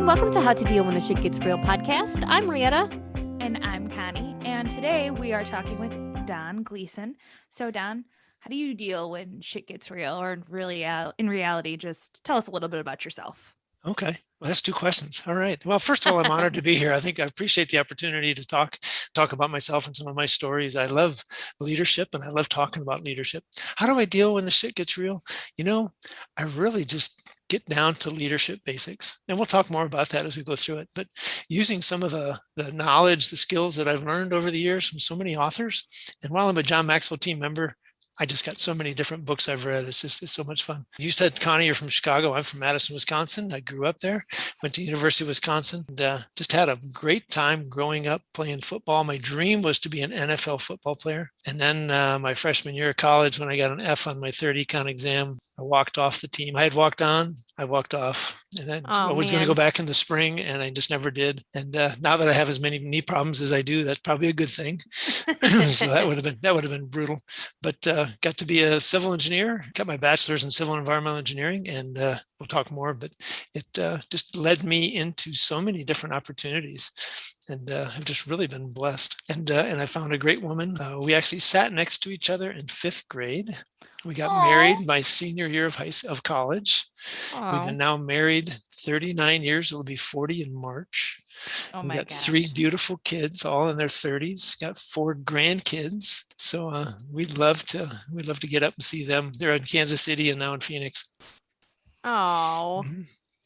and welcome to How to Deal When the Shit Gets Real podcast. I'm Rietta. And I'm Connie. And today we are talking with Don Gleason. So Don, how do you deal when shit gets real, or really in reality? Just tell us a little bit about yourself. Okay. Well, that's two questions. All right. Well, first of all, I'm honored to be here. I appreciate the opportunity to talk about myself and some of my stories. I love leadership and I love talking about leadership. How do I deal when the shit gets real? I really just get down to leadership basics. And we'll talk more about that as we go through it. But using some of the knowledge, the skills that I've learned over the years from so many authors. And while I'm a John Maxwell team member, I just got so many different books I've read. It's so much fun. You said, Connie, you're from Chicago. I'm from Madison, Wisconsin. I grew up there, went to University of Wisconsin, and just had a great time growing up playing football. My dream was to be an NFL football player. And then my freshman year of college, when I got an F on my third econ exam, I walked off the team. I had walked on, I walked off, and then I was going to go back in the spring, and I just never did. And now that I have as many knee problems as I do, that's probably a good thing. So that would have been brutal. But got to be a civil engineer, got my bachelor's in civil and environmental engineering, and we'll talk more. But it just led me into so many different opportunities. And I've just really been blessed. And I found a great woman. We actually sat next to each other in fifth grade. We got married my senior year of college. Aww. We've been now married 39 years. It'll be 40 in March. We got three beautiful kids, all in their 30s. Got 4 grandkids. So we'd love to get up and see them. They're in Kansas City and now in Phoenix. Oh,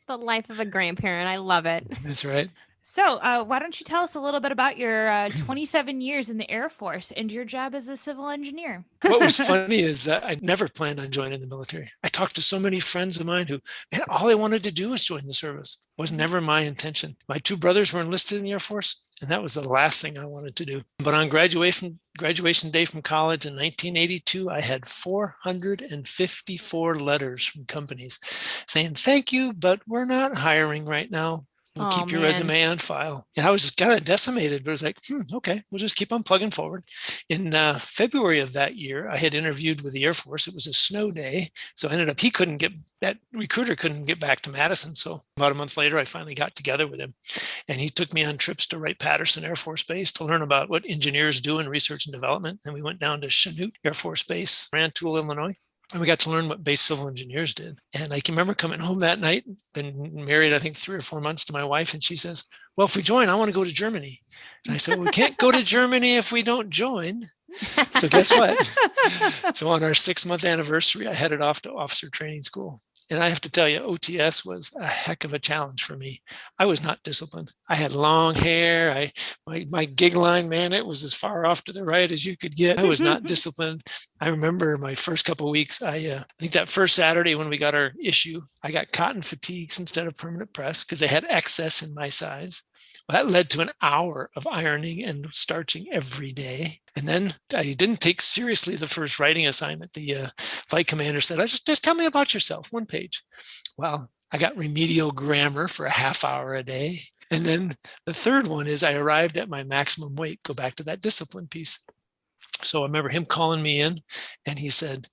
the life of a grandparent. I love it. That's right. So why don't you tell us a little bit about your 27 years in the Air Force and your job as a civil engineer? What was funny is I never planned on joining the military. I talked to so many friends of mine who, all they wanted to do was join the service. It was never my intention. My 2 brothers were enlisted in the Air Force, and that was the last thing I wanted to do. But on graduation day from college in 1982, I had 454 letters from companies saying, "Thank you, but we're not hiring right now. We'll keep your resume on file." And I was just kind of decimated, but it was like, okay, we'll just keep on plugging forward. In February of that year, I had interviewed with the Air Force. It was a snow day. So ended up, that recruiter couldn't get back to Madison. So about a month later, I finally got together with him, and he took me on trips to Wright-Patterson Air Force Base to learn about what engineers do in research and development. And we went down to Chanute Air Force Base, Rantoul, Illinois. And we got to learn what base civil engineers did. And I can remember coming home that night, been married, I think 3 or 4 months to my wife. And she says, "Well, if we join, I want to go to Germany." And I said, "Well, we can't go to Germany if we don't join." So guess what? So on our 6-month anniversary, I headed off to officer training school. And I have to tell you, OTS was a heck of a challenge for me. I was not disciplined. I had long hair. My gig line, man, it was as far off to the right as you could get. I was not disciplined. I remember my first couple of weeks, I think that first Saturday when we got our issue, I got cotton fatigues instead of permanent press because they had excess in my size. Well, that led to an hour of ironing and starching every day. And then I didn't take seriously the first writing assignment. The flight commander said, just tell me about yourself, 1 page. Well, I got remedial grammar for a half hour a day. And then the third one is I arrived at my maximum weight, go back to that discipline piece. So I remember him calling me in and he said,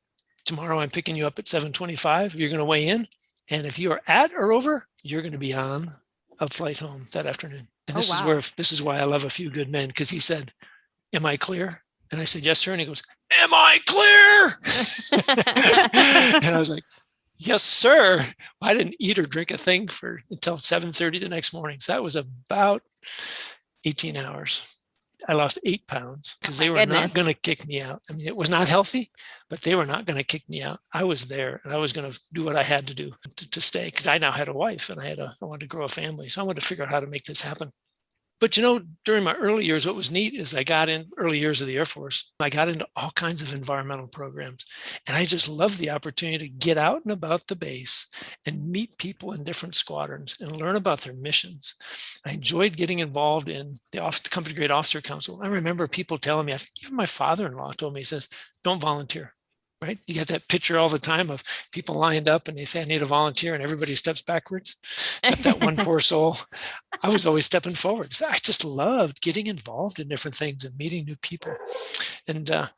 "Tomorrow I'm picking you up at 7:25. You're going to weigh in. And if you are at or over, you're going to be on a flight home that afternoon." And this is why I love A Few Good Men, because he said, "Am I clear?" And I said, "Yes, sir." And he goes, "Am I clear?" And I was like, "Yes, sir." Well, I didn't eat or drink a thing until 7:30 the next morning. So that was about 18 hours. I lost 8 pounds because they were not going to kick me out. I mean, it was not healthy, but they were not going to kick me out. I was there and I was going to do what I had to do to stay, because I now had a wife and I wanted to grow a family. So I wanted to figure out how to make this happen. But during my early years, what was neat is early years of the Air Force, I got into all kinds of environmental programs. And I just loved the opportunity to get out and about the base and meet people in different squadrons and learn about their missions. I enjoyed getting involved in the Company Grade Officer Council. I remember people telling me, even my father-in-law told me, he says, "Don't volunteer." Right? You get that picture all the time of people lined up and they say, "I need a volunteer," and everybody steps backwards, except that one poor soul. I was always stepping forward. So I just loved getting involved in different things and meeting new people. And so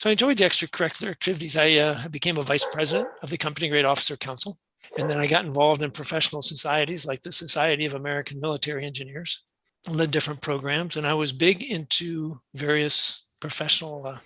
I enjoyed the extracurricular activities. I became a vice president of the Company Grade Officer Council. And then I got involved in professional societies like the Society of American Military Engineers, led different programs, and I was big into various professional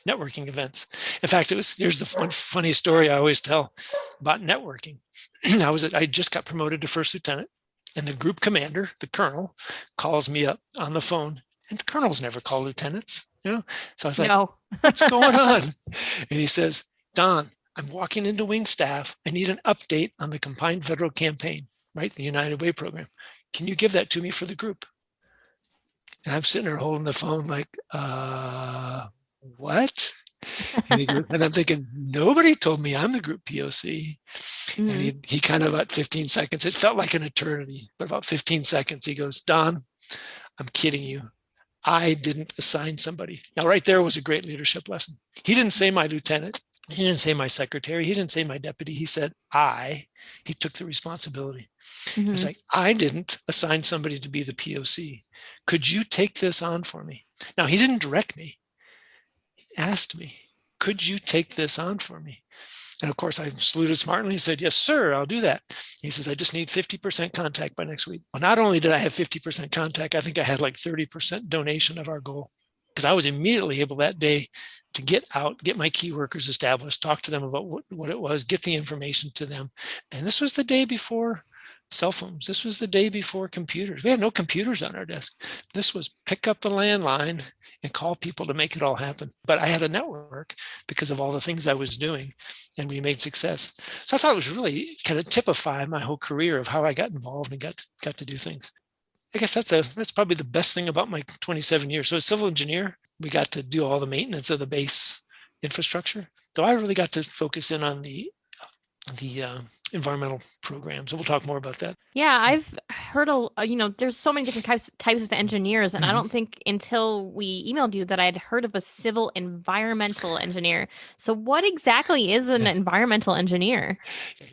networking events. In fact, here's the one funny story I always tell about networking. I just got promoted to first lieutenant, and the group commander, the colonel, calls me up on the phone, and the colonels never call lieutenants, So I was like, No. what's going on? And he says, Don, I'm walking into wing staff. I need an update on the Combined Federal Campaign, right? The United Way program. Can you give that to me for the group? And I'm sitting there holding the phone like, what? And I'm thinking, nobody told me I'm the group POC. Mm-hmm. And he kind of about 15 seconds, it felt like an eternity, but about 15 seconds, he goes, Don, I'm kidding you. I didn't assign somebody. Now, right there was a great leadership lesson. He didn't say my lieutenant. He didn't say my secretary. He didn't say my deputy. He said, he took the responsibility. Mm-hmm. It's like, I didn't assign somebody to be the POC. Could you take this on for me? Now, he didn't direct me. He asked me, could you take this on for me? And of course, I saluted smartly and said, yes, sir, I'll do that. He says, I just need 50% contact by next week. Well, not only did I have 50% contact, I think I had like 30% donation of our goal, because I was immediately able that day to get out, get my key workers established, talk to them about what it was, get the information to them. And this was the day before cell phones. This was the day before computers. We had no computers on our desk. This was pick up the landline and call people to make it all happen. But I had a network because of all the things I was doing, and we made success. So I thought it was really kind of typified my whole career of how I got involved and got to do things. I guess that's probably the best thing about my 27 years. So as civil engineer, we got to do all the maintenance of the base infrastructure. Though I really got to focus in on the environmental programs. And we'll talk more about that. Yeah, I've heard, there's so many different types of engineers. And I don't think until we emailed you that I had heard of a civil environmental engineer. So what exactly is an environmental engineer?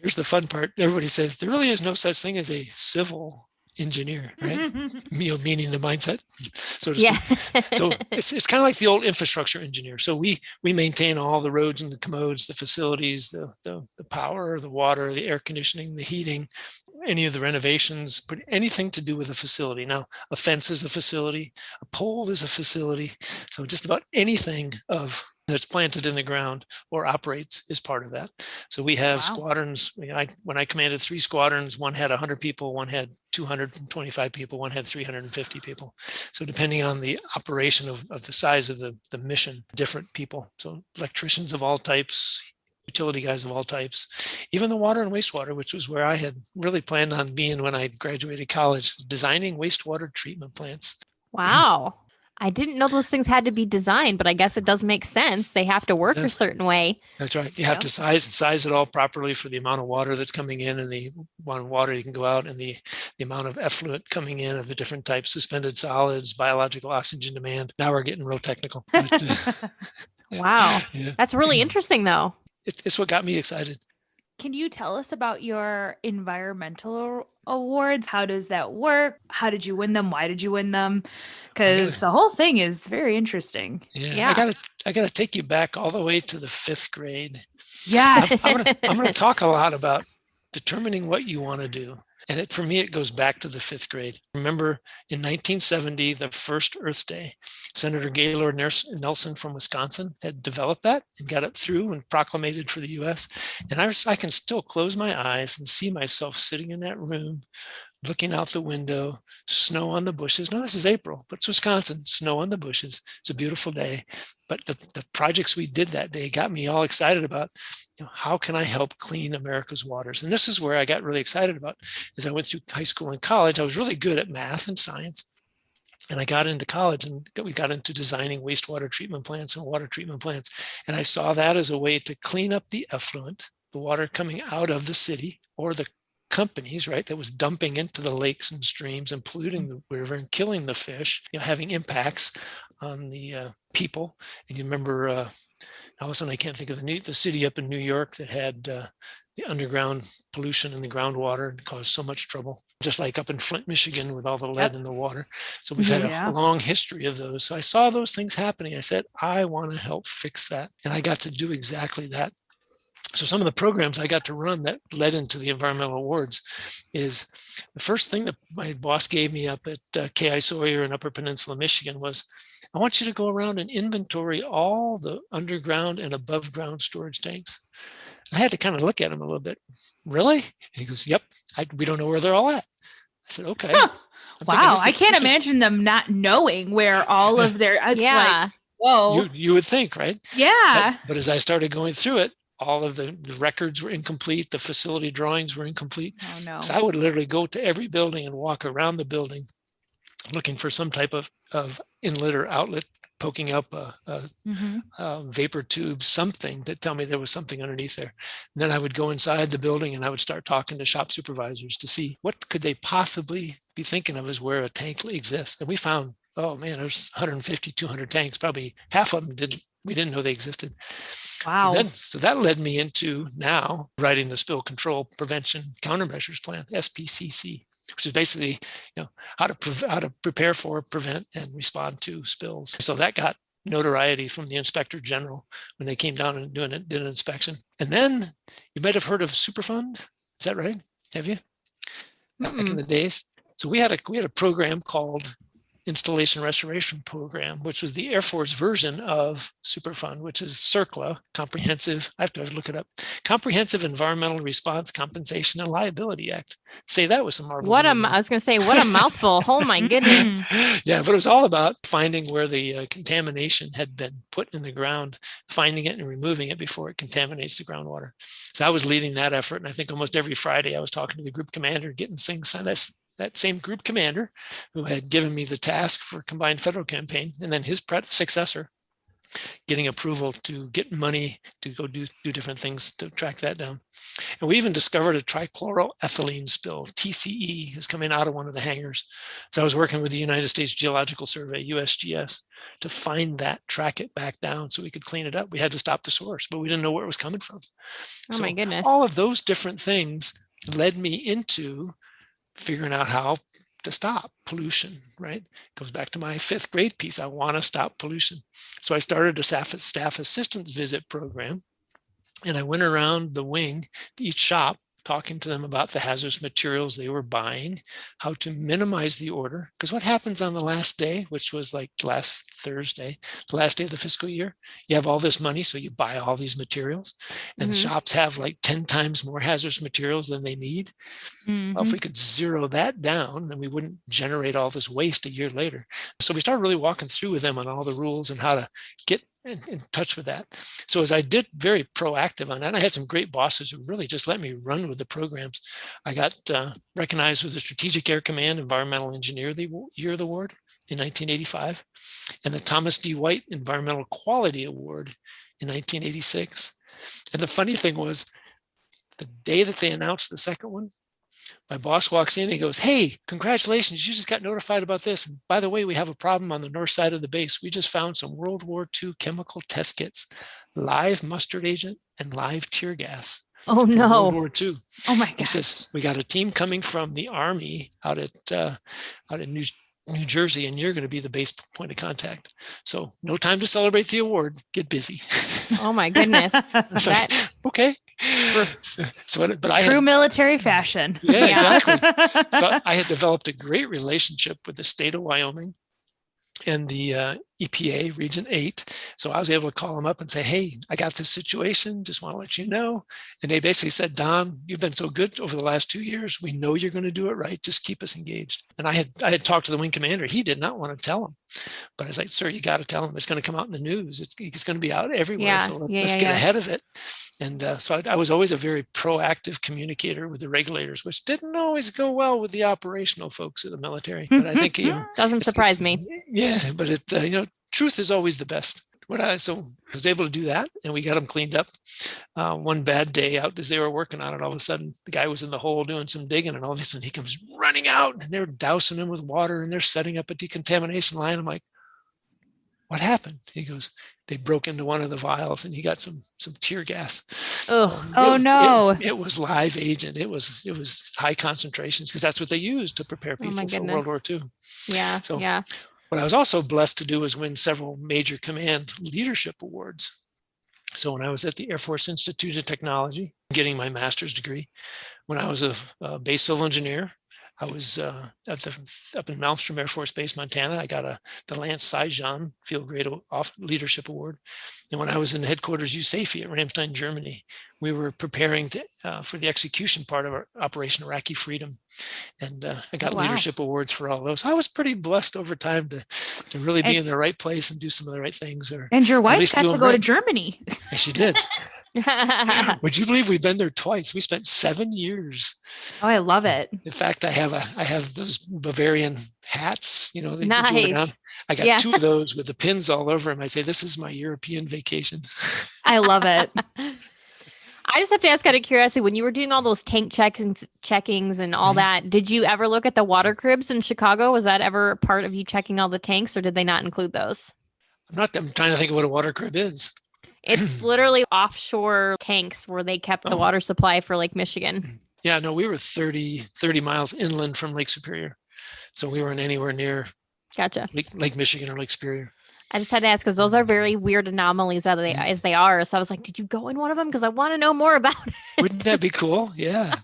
Here's the fun part. Everybody says there really is no such thing as a civil engineer, right? Meaning the mindset, so to speak. So it's kind of like the old infrastructure engineer. So we maintain all the roads and the commodes, the facilities, the power, the water, the air conditioning, the heating, any of the renovations, but anything to do with a facility. Now, a fence is a facility, a pole is a facility. So just about anything that's planted in the ground or operates is part of that. So we have squadrons. When I commanded 3 squadrons, one had 100 people, one had 225 people, one had 350 people. So depending on the operation of the size of the mission, different people. So electricians of all types, utility guys of all types, even the water and wastewater, which was where I had really planned on being when I graduated college, designing wastewater treatment plants. Wow. I didn't know those things had to be designed, but I guess it does make sense. They have to work a certain way. That's right. You have to size it all properly for the amount of water that's coming in and the amount of water you can go out and the amount of effluent coming in of the different types, suspended solids, biological oxygen demand. Now we're getting real technical. Wow. Yeah. That's really interesting, though. It's what got me excited. Can you tell us about your environmental awards? How does that work? How did you win them? Why did you win them? Because the whole thing is very interesting. Yeah. I gotta take you back all the way to the 5th grade. Yeah. I'm gonna talk a lot about determining what you want to do. And for me, it goes back to the 5th grade. Remember in 1970, the first Earth Day, Senator Gaylord Nelson from Wisconsin had developed that and got it through and proclamated for the US. And I can still close my eyes and see myself sitting in that room, looking out the window, snow on the bushes. No, this is April, but it's Wisconsin, snow on the bushes. It's a beautiful day. But the projects we did that day got me all excited about, how can I help clean America's waters? And this is where I got really excited about. As I went through high school and college, I was really good at math and science. And I got into college and we got into designing wastewater treatment plants and water treatment plants. And I saw that as a way to clean up the effluent, the water coming out of the city or the companies, right, that was dumping into the lakes and streams and polluting the river and killing the fish, having impacts on the people. And you remember, all of a sudden I can't think of the city up in New York that had the underground pollution in the groundwater and caused so much trouble, just like up in Flint, Michigan with all the lead in the water. So we've had a long history of those. So I saw those things happening. I said, I want to help fix that. And I got to do exactly that. So some of the programs I got to run that led into the environmental awards is the first thing that my boss gave me up at K.I. Sawyer in Upper Peninsula, Michigan was, I want you to go around and inventory all the underground and above ground storage tanks. I had to kind of look at him a little bit. Really? And he goes, yep, we don't know where they're all at. I said, okay. Huh. Wow. I is, can't imagine them not knowing where all of their, it's like, whoa. You would think, right? Yeah. But as I started going through it, all of the records were incomplete. The facility drawings were incomplete. Oh, no. So I would literally go to every building and walk around the building looking for some type of inlet or outlet, poking up a vapor tube, something to tell me there was something underneath there. And then I would go inside the building and I would start talking to shop supervisors to see what could they possibly be thinking of as where a tank exists. And we found, oh man, there's 150, 200 tanks. Probably half of them we didn't know they existed. Wow. So that led me into now writing the Spill Control Prevention Countermeasures Plan, SPCC, which is basically, how to prepare for, prevent, and respond to spills. So that got notoriety from the Inspector General when they came down and did an inspection. And then you might have heard of Superfund. Is that right? Have you? Back in the days. So we had a program called Installation Restoration Program, which was the Air Force version of Superfund, which is CERCLA, Comprehensive, I have to look it up, Comprehensive Environmental Response Compensation and Liability Act. Say that with some marbles. I was going to say, what a mouthful. Oh my goodness. Yeah, but it was all about finding where the contamination had been put in the ground, finding it and removing it before it contaminates the groundwater. So I was leading that effort. And I think almost every Friday I was talking to the group commander, getting things on this. That same group commander who had given me the task for Combined Federal Campaign, and then his successor getting approval to get money to go do different things to track that down. And we even discovered a trichloroethylene spill, TCE, is coming out of one of the hangars. So I was working with the United States Geological Survey, USGS, to find that, track it back down so we could clean it up. We had to stop the source, but we didn't know where it was coming from. Oh my goodness. All of those different things led me into figuring out how to stop pollution, right? Goes back to my 5th grade piece. I want to stop pollution. So I started a staff assistance visit program, and I went around the wing to each shop, talking to them about the hazardous materials they were buying, how to minimize the order. Because what happens on the last day, which was like last Thursday, the last day of the fiscal year, you have all this money, so you buy all these materials, and the shops have like 10 times more hazardous materials than they need. Well, if we could zero that down, then we wouldn't generate all this waste a year later. So we started really walking through with them on all the rules and how to get in touch with that. So as I did very proactive on that, and I had some great bosses who really just let me run with the programs. I got recognized with the Strategic Air Command Environmental Engineer of the Year Award in 1985, and the Thomas D. White Environmental Quality Award in 1986. And the funny thing was, the day that they announced the second one, my boss walks in and he goes, "Hey, congratulations, you just got notified about this. And by the way, we have a problem on the north side of the base. We just found some World War II chemical test kits, live mustard agent and live tear gas." Oh no. World War II. Oh my He gosh. says, "We got a team coming from the Army out in New Jersey, and you're going to be the base point of contact. So no time to celebrate the award. Get busy." Oh my goodness. That, okay. But I True military fashion. Yeah, exactly. So I had developed a great relationship with the state of Wyoming and the EPA Region 8. So I was able to call them up and say, "Hey, I got this situation. Just want to let you know." And they basically said, "Don, you've been so good over the last 2 years. We know you're going to do it right. Just keep us engaged." And I had talked to the wing commander. He did not want to tell him. But I was like, "Sir, you got to tell him. It's going to come out in the news. It's going to be out everywhere. Yeah, So let's get ahead of it." And so I was always a very proactive communicator with the regulators, which didn't always go well with the operational folks of the military. But I think, doesn't surprise me. Yeah, but truth is always the best. So I was able to do that, and we got them cleaned up. One bad day out as they were working on it, all of a sudden the guy was in the hole doing some digging, and all of a sudden he comes running out, and they're dousing him with water, and they're setting up a decontamination line. I'm like, "What happened?" He goes, "They broke into one of the vials, and he got some tear gas." Oh no! It was live agent. It was high concentrations, because that's what they used to prepare people for World War II. Yeah. So yeah. what I was also blessed to do was win several major command leadership awards. So when I was at the Air Force Institute of Technology, getting my master's degree, when I was a base civil engineer, I was up in Malmstrom Air Force Base, Montana. I got the Lance Saijan Field Grade Leadership Award. And when I was in headquarters USAFE at Ramstein, Germany, we were preparing for the execution part of our Operation Iraqi Freedom. And I got leadership awards for all those. I was pretty blessed over time to really be in the right place and do some of the right things. And your wife got to go to Germany. Yes, she did. Would you believe we've been there twice? We spent 7 years. Oh, I love it. In fact, I have those Bavarian hats, they nice. do it on. I got 2 of those with the pins all over them. I say, this is my European vacation. I love it. I just have to ask out of curiosity, when you were doing all those tank checkings and all that, did you ever look at the water cribs in Chicago? Was that ever part of you checking all the tanks, or did they not include those? I'm trying to think of what a water crib is. It's literally offshore tanks where they kept the water supply for Lake Michigan. Yeah, no, we were 30 miles inland from Lake Superior. So we weren't anywhere near Gotcha. Lake Michigan or Lake Superior. I just had to ask because those are very weird anomalies as they are. So I was like, did you go in one of them? Because I want to know more about it. Wouldn't that be cool? Yeah.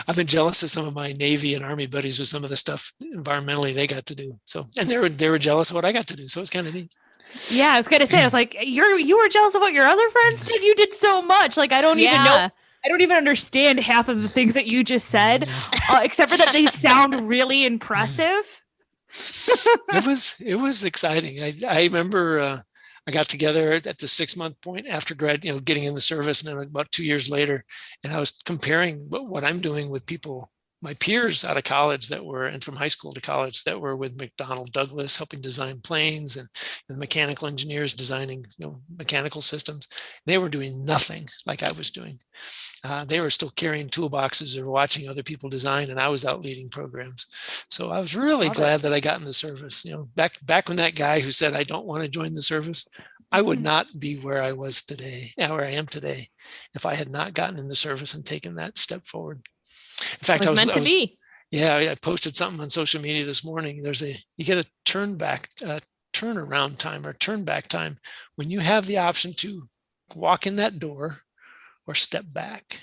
I've been jealous of some of my Navy and Army buddies with some of the stuff environmentally they got to do. So, and they were jealous of what I got to do. So it's kind of neat. Yeah, I was gonna say, I was like, you were jealous of what your other friends did. You did so much. Like, I don't even know. I don't even understand half of the things that you just said, except for that they sound really impressive. It was exciting. I remember I got together at the 6-month point after getting in the service, and then about 2 years later, and I was comparing what I'm doing with people, my peers out of college and from high school to college that were with McDonnell Douglas helping design planes, and the mechanical engineers designing mechanical systems. They were doing nothing like I was doing. They were still carrying toolboxes or watching other people design, and I was out leading programs. So I was really glad that I got in the service. Back when that guy who said I don't want to join the service, I would not be where I was today, where I am today, if I had not gotten in the service and taken that step forward. In fact, I posted something on social media this morning. You get a turnaround time or turn back time when you have the option to walk in that door or step back.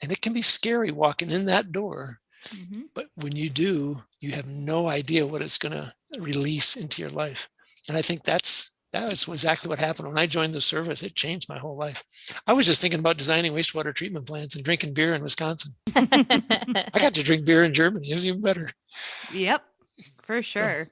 And it can be scary walking in that door, but when you do, you have no idea what it's going to release into your life. And I think that's exactly what happened when I joined the service. It changed my whole life. I was just thinking about designing wastewater treatment plants and drinking beer in Wisconsin. I got to drink beer in Germany. It was even better. Yep, for sure.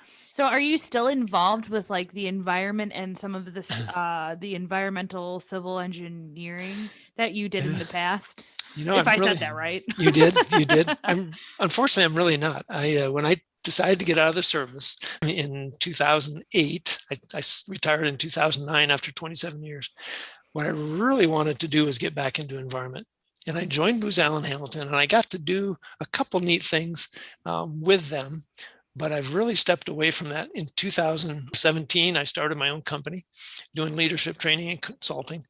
So are you still involved with like the environment and some of this, the environmental civil engineering that you did in the past? If I said that right. You did. Unfortunately, I'm really not. When I decided to get out of the service in 2008, I retired in 2009 after 27 years. What I really wanted to do was get back into environment. And I joined Booz Allen Hamilton, and I got to do a couple neat things with them. But I've really stepped away from that. In 2017, I started my own company doing leadership training and consulting.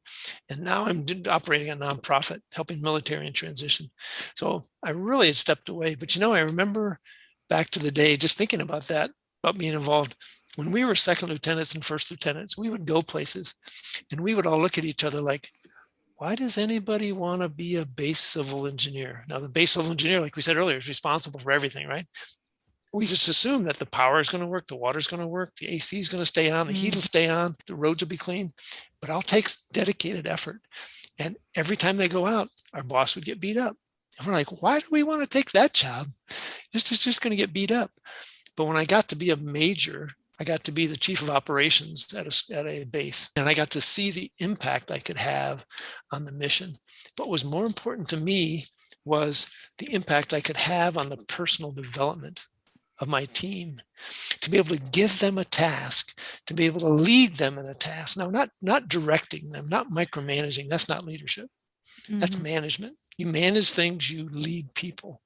And now I'm operating a nonprofit helping military in transition. So I really had stepped away. But I remember back to the day, just thinking about that, about being involved. When we were second lieutenants and first lieutenants, we would go places and we would all look at each other like, why does anybody want to be a base civil engineer? Now, the base civil engineer, like we said earlier, is responsible for everything, right? We just assume that the power is going to work, the water is going to work, the AC is going to stay on, the heat will stay on, the roads will be clean. But it all takes dedicated effort. And every time they go out, our boss would get beat up. And we're like, why do we want to take that job? It's just going to get beat up. But when I got to be a major, I got to be the chief of operations at a base, and I got to see the impact I could have on the mission. What was more important to me was the impact I could have on the personal development of my team, to be able to give them a task, to be able to lead them in a task. Now, not directing them, not micromanaging. That's not leadership. That's management. You manage things, you lead people.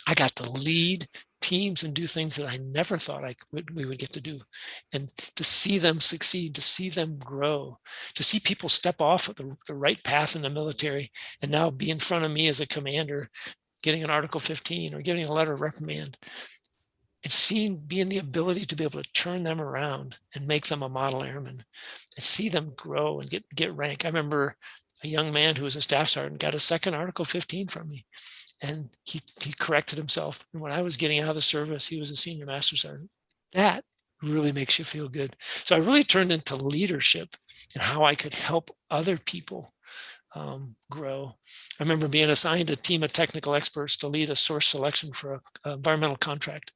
I got to lead teams and do things that I never thought we would get to do. And to see them succeed, to see them grow, to see people step off of the right path in the military and now be in front of me as a commander, getting an Article 15 or getting a letter of reprimand. and being the ability to be able to turn them around and make them a model airman and see them grow and get rank. I remember a young man who was a staff sergeant got a second Article 15 from me, and he corrected himself. And when I was getting out of the service, he was a senior master sergeant. That really makes you feel good. So I really turned into leadership and how I could help other people grow. I remember being assigned a team of technical experts to lead a source selection for an environmental contract.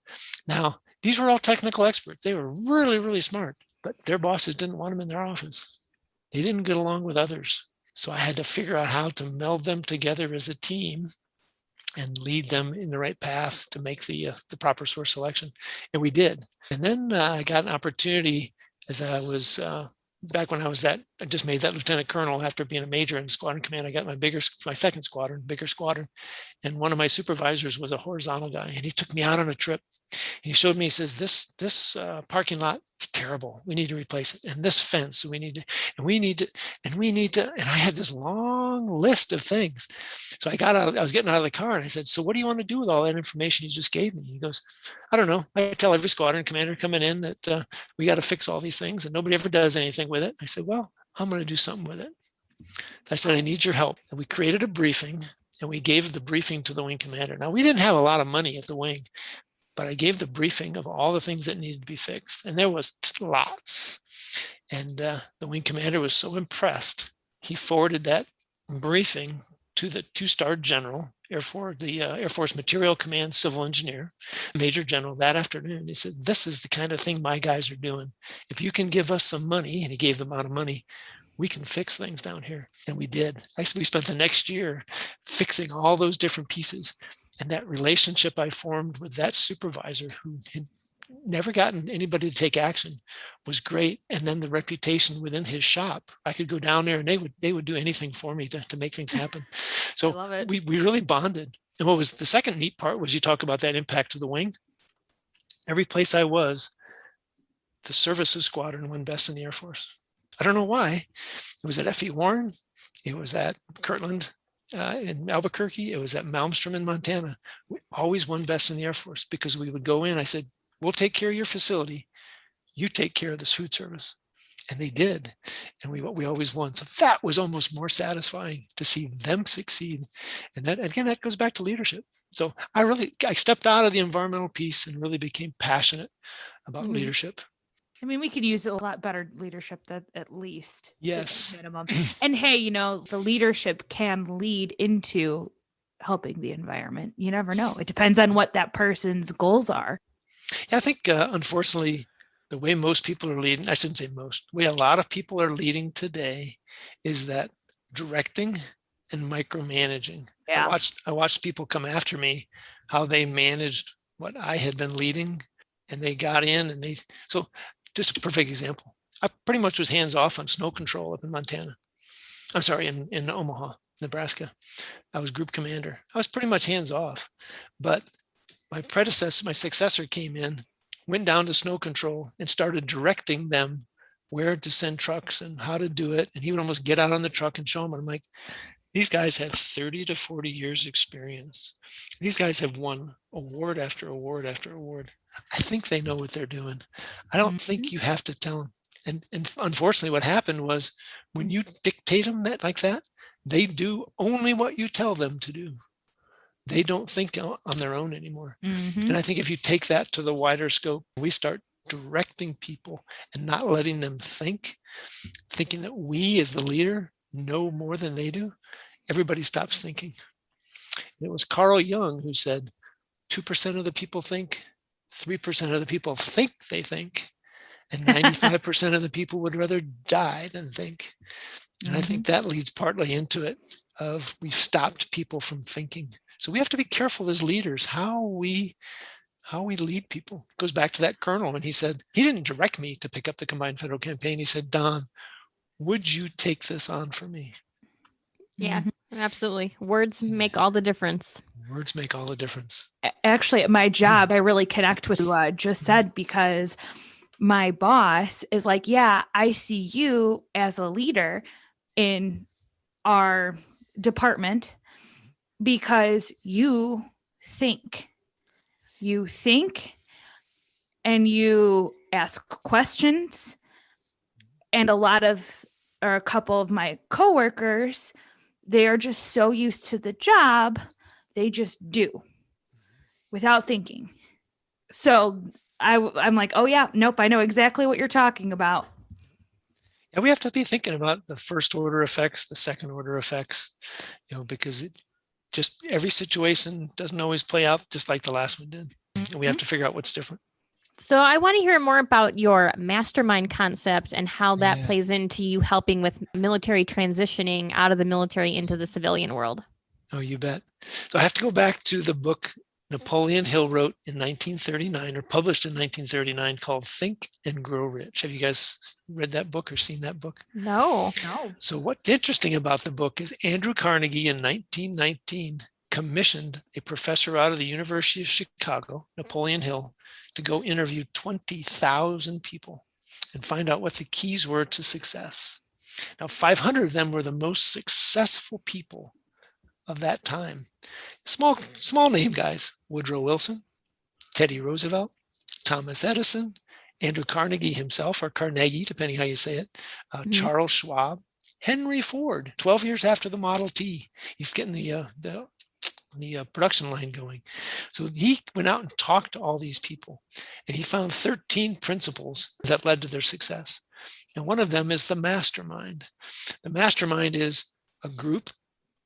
Now, these were all technical experts. They were really, really smart, but their bosses didn't want them in their office. They didn't get along with others. So I had to figure out how to meld them together as a team and lead them in the right path to make the proper source selection. And we did. And then I got an opportunity as I was back when I just made that lieutenant colonel after being a major in squadron command. I got my second squadron, bigger squadron. And one of my supervisors was a horizontal guy, and he took me out on a trip. And he showed me, he says, this parking lot is terrible. We need to replace it. And this fence, we need to, and I had this long list of things. So I was getting out of the car and I said, so what do you want to do with all that information you just gave me? He goes, I don't know. I tell every squadron commander coming in that we got to fix all these things and nobody ever does anything with it. I said, well, I'm going to do something with it. I said, I need your help. And we created a briefing and we gave the briefing to the wing commander. Now, we didn't have a lot of money at the wing, but I gave the briefing of all the things that needed to be fixed. And there was lots. And the wing commander was so impressed. He forwarded that briefing to the two-star general, Air Force Material Command Civil Engineer, Major General, that afternoon. He said, this is the kind of thing my guys are doing. If you can give us some money, and he gave the amount of money, we can fix things down here. And we did. Actually, we spent the next year fixing all those different pieces. And that relationship I formed with that supervisor who had never gotten anybody to take action was great. And then the reputation within his shop, I could go down there and they would do anything for me to make things happen. So we really bonded. And what was the second neat part was you talk about that impact to the wing. Every place I was, the services squadron won best in the Air Force. I don't know why. It was at F.E. Warren. It was at Kirtland in Albuquerque. It was at Malmstrom in Montana. We always won best in the Air Force because we would go in. I said, we'll take care of your facility. You take care of the food service. And they did. And we always won. So that was almost more satisfying to see them succeed. And that, again, that goes back to leadership. So I stepped out of the environmental piece and really became passionate about leadership. I mean, we could use a lot better leadership at least. Yes. Minimum. And hey, the leadership can lead into helping the environment. You never know. It depends on what that person's goals are. Yeah, I think, unfortunately, the way most people are leading, I shouldn't say most, the way a lot of people are leading today is that directing and micromanaging. Yeah. I watched people come after me, how they managed what I had been leading, and they got in and so just a perfect example. I pretty much was hands off on snow control up in Montana. I'm sorry, in Omaha, Nebraska. I was group commander. I was pretty much hands off, but my successor came in, went down to snow control and started directing them where to send trucks and how to do it. And he would almost get out on the truck and show them. I'm like, these guys have 30 to 40 years experience. These guys have won award after award after award. I think they know what they're doing. I don't think you have to tell them. And unfortunately, what happened was when you dictate them like that, they do only what you tell them to do. They don't think on their own anymore. And I think if you take that to the wider scope, we start directing people and not letting them thinking that we as the leader know more than they do, everybody stops thinking. And it was Carl Jung who said, 2% of the people think, 3% of the people think they think, and 95% of the people would rather die than think. And I think that leads partly into it of we've stopped people from thinking. So we have to be careful as leaders how we lead people. It goes back to that colonel, and he said, he didn't direct me to pick up the Combined Federal Campaign. He said, Don, would you take this on for me? Yeah, absolutely. Words make all the difference. Words make all the difference. Actually, at my job, I really connect with what just said, because my boss is like, yeah, I see you as a leader in our department because you think and you ask questions. And a couple of my coworkers, they are just so used to the job, they just do without thinking. So I'm like, oh yeah, nope, I know exactly what you're talking about. And we have to be thinking about the first order effects, the second order effects, because just every situation doesn't always play out just like the last one did. And we have to figure out what's different. So I want to hear more about your mastermind concept and how that Yeah. plays into you helping with military transitioning out of the military into the civilian world. Oh, you bet. So I have to go back to the book Napoleon Hill wrote in 1939 or published in 1939 called Think and Grow Rich. Have you guys read that book or seen that book? No. So what's interesting about the book is Andrew Carnegie in 1919 commissioned a professor out of the University of Chicago, Napoleon Hill, to go interview 20,000 people and find out what the keys were to success. Now, 500 of them were the most successful people of that time. Small name guys: Woodrow Wilson, Teddy Roosevelt, Thomas Edison, Andrew Carnegie himself, or Carnegie, depending how you say it, Charles Schwab, Henry Ford. 12 years after the Model T, he's getting the production line going. So he went out and talked to all these people, and he found 13 principles that led to their success. And one of them is the mastermind. The mastermind is a group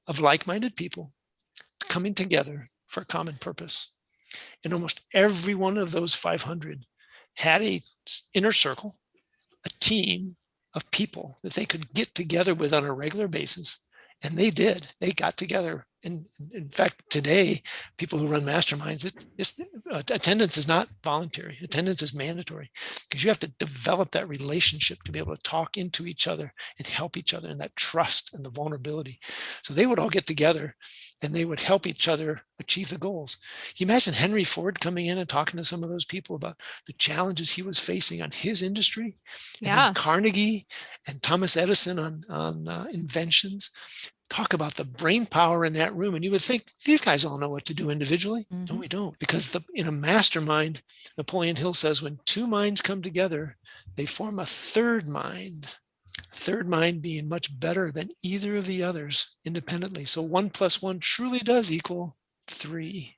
of like-minded people coming together for a common purpose. And almost every one of those 500 had an inner circle, a team of people that they could get together with on a regular basis. And they did. They got together. And in fact, today, people who run masterminds, attendance is not voluntary. Attendance is mandatory, because you have to develop that relationship to be able to talk into each other and help each other, and that trust and the vulnerability. So they would all get together and they would help each other achieve the goals. Can you imagine Henry Ford coming in and talking to some of those people about the challenges he was facing on his industry? And then Carnegie and Thomas Edison on inventions. Talk about the brain power in that room. And you would think these guys all know what to do individually. No, we don't. Because in a mastermind, Napoleon Hill says, when two minds come together, they form a third mind. Third mind being much better than either of the others independently. So 1 + 1 truly does equal 3.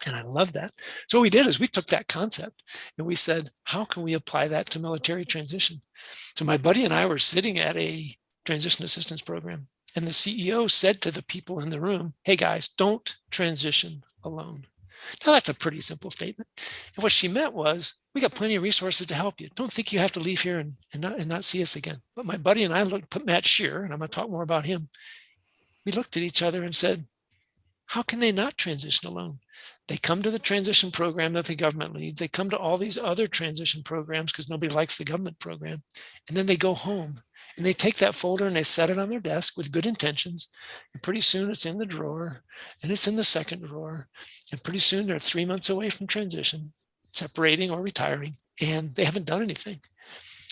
And I love that. So what we did is we took that concept and we said, how can we apply that to military transition? So my buddy and I were sitting at a transition assistance program. And the CEO said to the people in the room, hey guys, don't transition alone. Now that's a pretty simple statement. And what she meant was, we got plenty of resources to help you. Don't think you have to leave here and not see us again. But my buddy and I looked, Matt Shearer, and I'm going to talk more about him. We looked at each other and said, how can they not transition alone? They come to the transition program that the government leads. They come to all these other transition programs because nobody likes the government program. And then they go home. And they take that folder and they set it on their desk with good intentions. And pretty soon it's in the drawer, and it's in the second drawer. And pretty soon they're 3 months away from transition, separating or retiring, and they haven't done anything.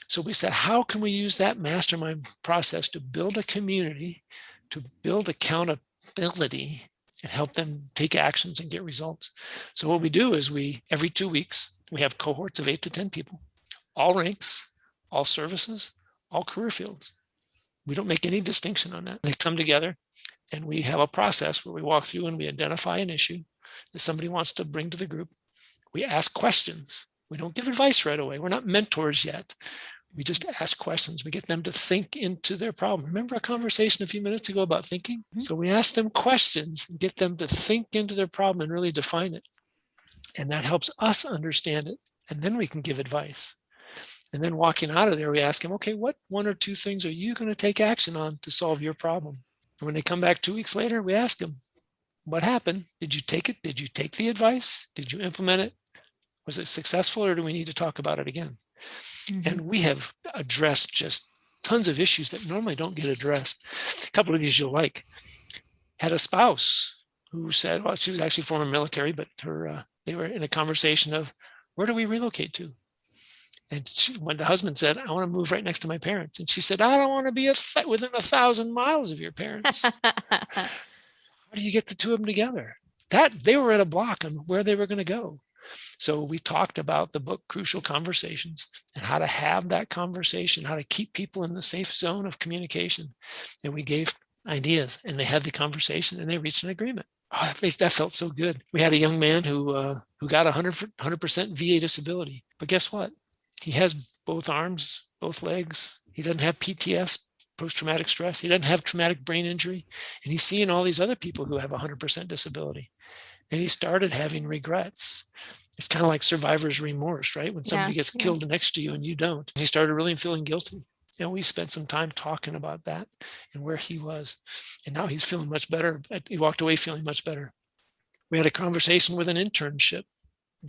So we said, how can we use that mastermind process to build a community, to build accountability, and help them take actions and get results? So what we do is every 2 weeks, we have cohorts of 8 to 10 people, all ranks, all services, all career fields. We don't make any distinction on that. They come together and we have a process where we walk through and we identify an issue that somebody wants to bring to the group. We ask questions. We don't give advice right away. We're not mentors yet. We just ask questions. We get them to think into their problem. Remember our conversation a few minutes ago about thinking? So we ask them questions and get them to think into their problem and really define it. And that helps us understand it. And then we can give advice. And then walking out of there, we ask them, okay, what 1 or 2 things are you going to take action on to solve your problem? And when they come back 2 weeks later, we ask them, what happened? Did you take it? Did you take the advice? Did you implement it? Was it successful, or do we need to talk about it again? And we have addressed just tons of issues that normally don't get addressed. A couple of these you'll like. Had a spouse who said, well, she was actually former military, but they were in a conversation of, where do we relocate to? And when the husband said, I want to move right next to my parents. And she said, I don't want to be within 1,000 miles of your parents. How do you get the two of them together? They were at a block on where they were going to go. So we talked about the book Crucial Conversations and how to have that conversation, how to keep people in the safe zone of communication. And we gave ideas, and they had the conversation, and they reached an agreement. Oh, that felt so good. We had a young man who got 100% VA disability, but guess what? He has both arms, both legs. He doesn't have PTS, post-traumatic stress. He doesn't have traumatic brain injury. And he's seeing all these other people who have 100% disability. And he started having regrets. It's kind of like survivor's remorse, right? When somebody gets killed next to you and you don't. And he started really feeling guilty. And we spent some time talking about that and where he was. And now he's feeling much better. He walked away feeling much better. We had a conversation with an internship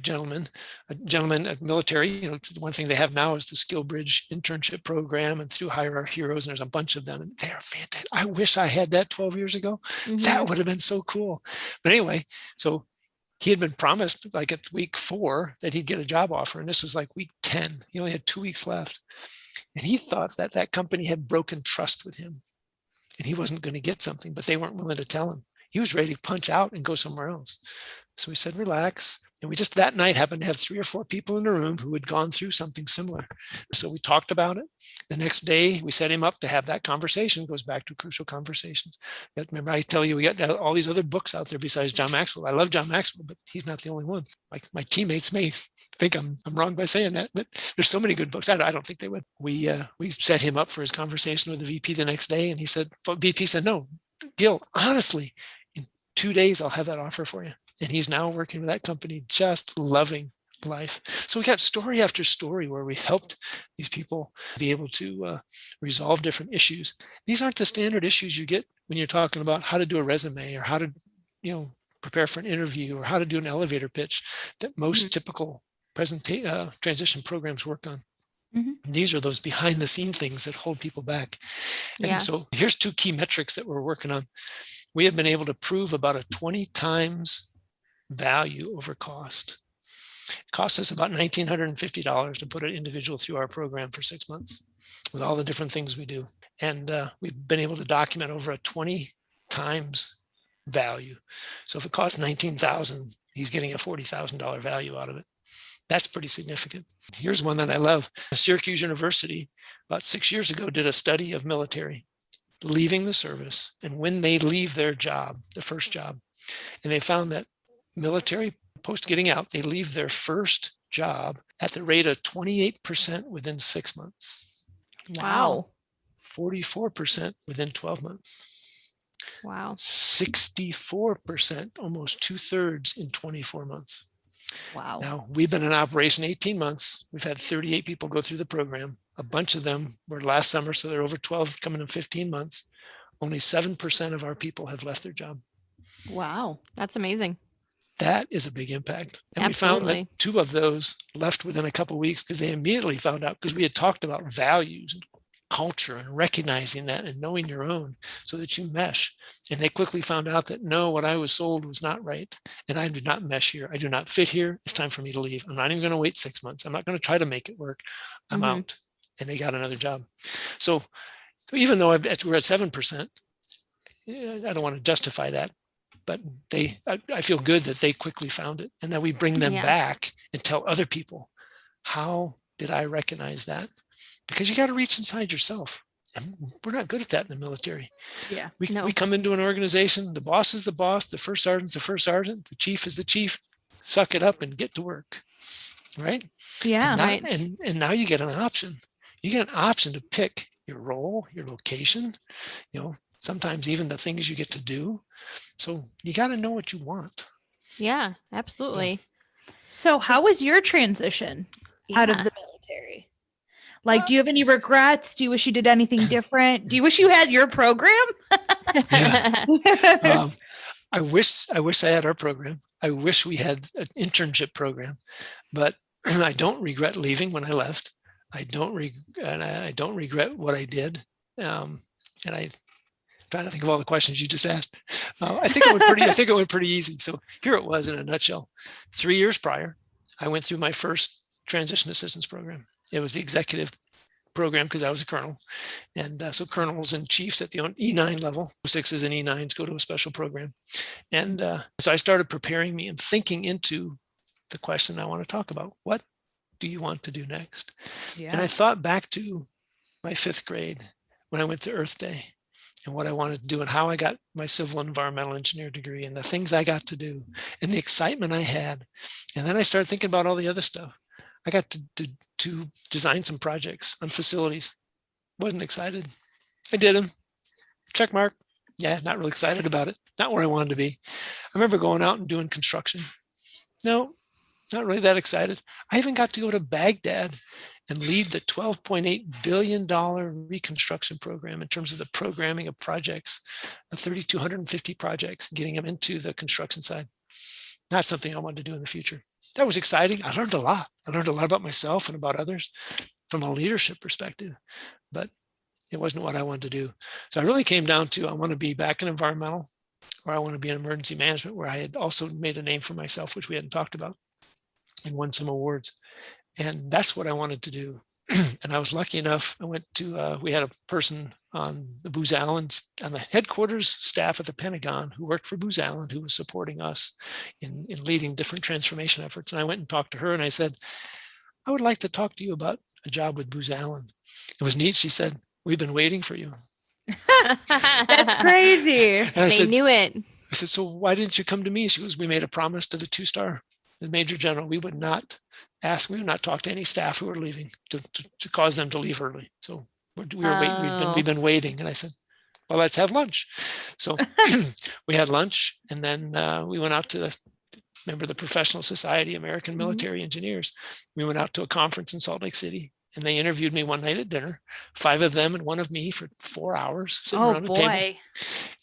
gentleman at military. One thing they have now is the Skill Bridge internship program, and through Hire Our Heroes, and there's a bunch of them, and they're fantastic. I wish I had that 12 years ago. Mm-hmm. That would have been so cool. But anyway, so he had been promised like at week 4 that he'd get a job offer, and this was like week 10. He only had 2 weeks left. And he thought that that company had broken trust with him and he wasn't going to get something, but they weren't willing to tell him. He was ready to punch out and go somewhere else. So we said, relax. And we just that night happened to have 3 or 4 people in the room who had gone through something similar. So we talked about it. The next day, we set him up to have that conversation. It goes back to Crucial Conversations. But remember, I tell you, we got all these other books out there besides John Maxwell. I love John Maxwell, but he's not the only one. Like my teammates may think I'm wrong by saying that, but there's so many good books. I don't think they would. We set him up for his conversation with the VP the next day, and he said, VP said, no, Gil, honestly, in 2 days, I'll have that offer for you. And he's now working with that company, just loving life. So we got story after story where we helped these people be able to resolve different issues. These aren't the standard issues you get when you're talking about how to do a resume or how to, prepare for an interview or how to do an elevator pitch that most typical transition programs work on. Mm-hmm. These are those behind the scene things that hold people back. And so here's 2 key metrics that we're working on. We have been able to prove about a 20 times value over cost. It costs us about $1,950 to put an individual through our program for 6 months with all the different things we do. And we've been able to document over a 20 times value. So if it costs $19,000, he's getting a $40,000 value out of it. That's pretty significant. Here's one that I love. Syracuse University, about 6 years ago, did a study of military leaving the service and when they leave their job, the first job. And they found that military, post getting out, they leave their first job at the rate of 28% within 6 months. Wow. 44% within 12 months. Wow. 64%, almost 2/3 in 24 months. Wow. Now, we've been in operation 18 months. We've had 38 people go through the program. A bunch of them were last summer, so they're over 12, coming in 15 months. Only 7% of our people have left their job. Wow. That's amazing. That is a big impact. And Absolutely. we found that 2 of those left within a couple of weeks because they immediately found out, because we had talked about values and culture and recognizing that and knowing your own so that you mesh. And they quickly found out that no, what I was sold was not right. And I do not mesh here. I do not fit here. It's time for me to leave. I'm not even going to wait 6 months. I'm not going to try to make it work. I'm out. And they got another job. So even though we're at 7%, I don't want to justify that. But I feel good that they quickly found it and that we bring them back and tell other people, how did I recognize that? Because you got to reach inside yourself. And we're not good at that in the military. Yeah. We come into an organization, the boss is the boss, the first sergeant's the first sergeant, the chief is the chief. Suck it up and get to work. Right? Yeah. And now you get an option. You get an option to pick your role, your location, sometimes even the things you get to do. So you got to know what you want. Yeah, absolutely. So how was your transition out of the military? Like, do you have any regrets? Do you wish you did anything different? Do you wish you had your program? I wish I had our program. I wish we had an internship program, but I don't regret leaving when I left. I don't regret what I did. And I'm trying to think of all the questions you just asked. I think it went pretty easy. So here it was in a nutshell. 3 years prior, I went through my first transition assistance program. It was the executive program because I was a colonel. And so colonels and chiefs at the E9 level, 6s and E9s go to a special program. And so I started preparing me and thinking into the question I want to talk about. What do you want to do next? Yeah. And I thought back to my 5th grade when I went to Earth Day and what I wanted to do and how I got my civil and environmental engineer degree and the things I got to do and the excitement I had. And then I started thinking about all the other stuff. I got to design some projects on facilities. Wasn't excited. I did them. Check mark. Yeah, not really excited about it. Not where I wanted to be. I remember going out and doing construction. No, not really that excited. I even got to go to Baghdad and lead the $12.8 billion reconstruction program in terms of the programming of projects, the 3,250 projects, getting them into the construction side. Not something I wanted to do in the future. That was exciting. I learned a lot. I learned a lot about myself and about others from a leadership perspective, but it wasn't what I wanted to do. So I really came down to, I want to be back in environmental, or I want to be in emergency management, where I had also made a name for myself, which we hadn't talked about, and won some awards. And that's what I wanted to do. And I was lucky enough, I went to, we had a person on the Booz Allen, on the headquarters staff at the Pentagon who worked for Booz Allen, who was supporting us in leading different transformation efforts. And I went and talked to her and I said, I would like to talk to you about a job with Booz Allen. It was neat. She said, we've been waiting for you. That's crazy. And I They said, knew it. I said, so why didn't you come to me? She goes, we made a promise to the 2-star, the major general. We would not talk to any staff who were leaving to cause them to leave early. So we were waiting. We've been waiting. And I said, well, let's have lunch. So we had lunch, and then we went out to remember the Professional Society American Military Engineers. We went out to a conference in Salt Lake City, and they interviewed me one night at dinner, 5 of them and 1 of me, for 4 hours sitting around the table.